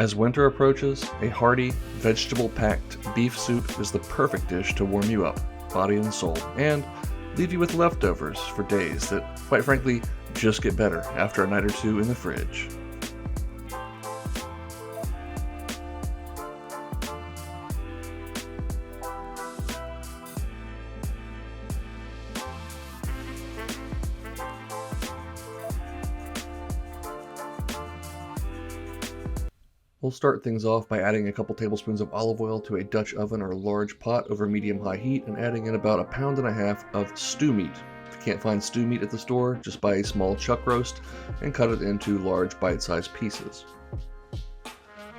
As winter approaches, a hearty, vegetable-packed beef soup is the perfect dish to warm you up, body and soul, and leave you with leftovers for days that, quite frankly, just get better after a night or two in the fridge. We'll start things off by adding a couple tablespoons of olive oil to a Dutch oven or large pot over medium-high heat and adding in about 1.5 pounds of stew meat. If you can't find stew meat at the store, just buy a small chuck roast and cut it into large bite-sized pieces.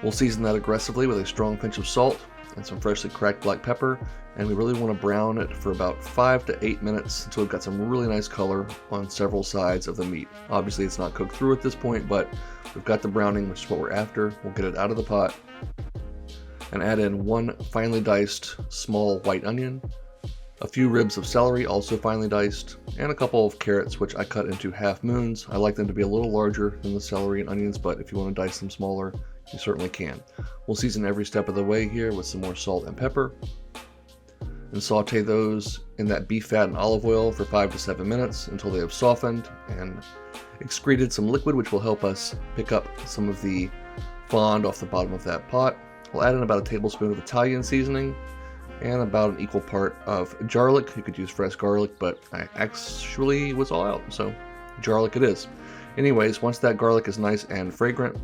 We'll season that aggressively with a strong pinch of salt and some freshly cracked black pepper, and we really want to brown it for about 5 to 8 minutes until we've got some really nice color on several sides of the meat. Obviously it's not cooked through at this point, but we've got the browning, which is what we're after. We'll get it out of the pot and add in 1 finely diced small white onion, a few ribs of celery also finely diced, and a couple of carrots which I cut into half moons. I like them to be a little larger than the celery and onions, but if you want to dice them smaller, you certainly can. We'll season every step of the way here with some more salt and pepper and sauté those in that beef fat and olive oil for 5 to 7 minutes until they have softened and excreted some liquid, which will help us pick up some of the fond off the bottom of that pot. We'll add in about a tablespoon of Italian seasoning and about an equal part of garlic. You could use fresh garlic, but I actually was all out, so garlic it is. Anyways, once that garlic is nice and fragrant,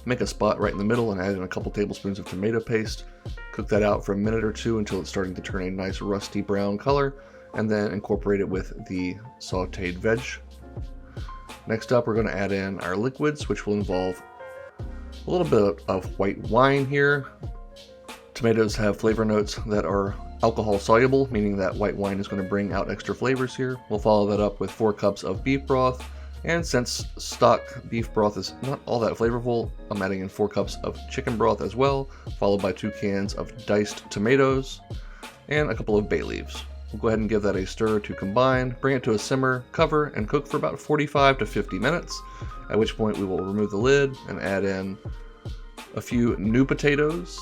make a spot right in the middle and add in a couple tablespoons of tomato paste. Cook that out for a minute or two until it's starting to turn a nice rusty brown color, and then incorporate it with the sautéed veg. Next up, we're going to add in our liquids, which will involve a little bit of white wine here. Tomatoes have flavor notes that are alcohol soluble, meaning that white wine is going to bring out extra flavors here. We'll follow that up with 4 cups of beef broth. And since stock beef broth is not all that flavorful, I'm adding in 4 cups of chicken broth as well, followed by 2 cans of diced tomatoes and a couple of bay leaves. We'll go ahead and give that a stir to combine, bring it to a simmer, cover, and cook for about 45 to 50 minutes, at which point we will remove the lid and add in a few new potatoes,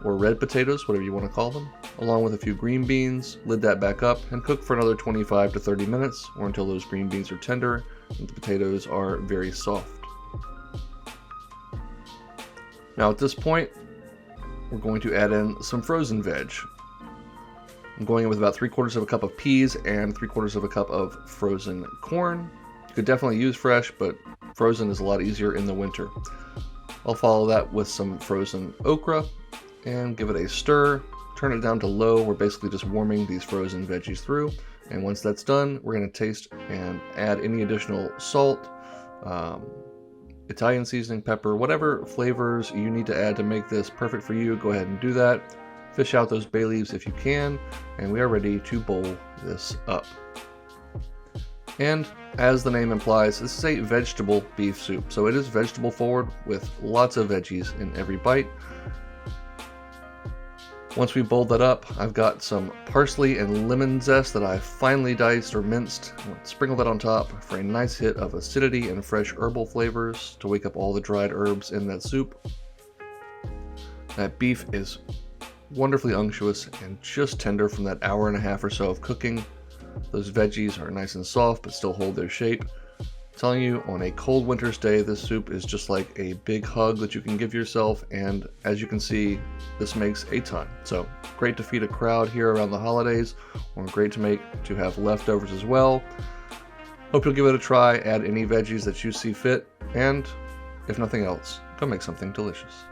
or red potatoes, whatever you want to call them, along with a few green beans. Lid that back up and cook for another 25 to 30 minutes, or until those green beans are tender and the potatoes are very soft. Now at this point, we're going to add in some frozen veg. I'm going in with about 3/4 cup of peas and 3/4 cup of frozen corn. You could definitely use fresh, but frozen is a lot easier in the winter. I'll follow that with some frozen okra and give it a stir. Turn it down to low. We're basically just warming these frozen veggies through. And once that's done, we're going to taste and add any additional salt, Italian seasoning, pepper, whatever flavors you need to add to make this perfect for you. Go ahead and do that. Fish out those bay leaves if you can, and we are ready to bowl this up. And as the name implies, this is a vegetable beef soup, so it is vegetable forward with lots of veggies in every bite. Once we bowled that up, I've got some parsley and lemon zest that I finely diced or minced. I'll sprinkle that on top for a nice hit of acidity and fresh herbal flavors to wake up all the dried herbs in that soup. That beef is wonderfully unctuous and just tender from that 1.5 hours or so of cooking. Those veggies are nice and soft but still hold their shape. I'm telling you, on a cold winter's day, this soup is just like a big hug that you can give yourself, and as you can see, this makes a ton. So great to feed a crowd here around the holidays, or great to have leftovers as well. Hope you'll give it a try, add any veggies that you see fit, and if nothing else, go make something delicious.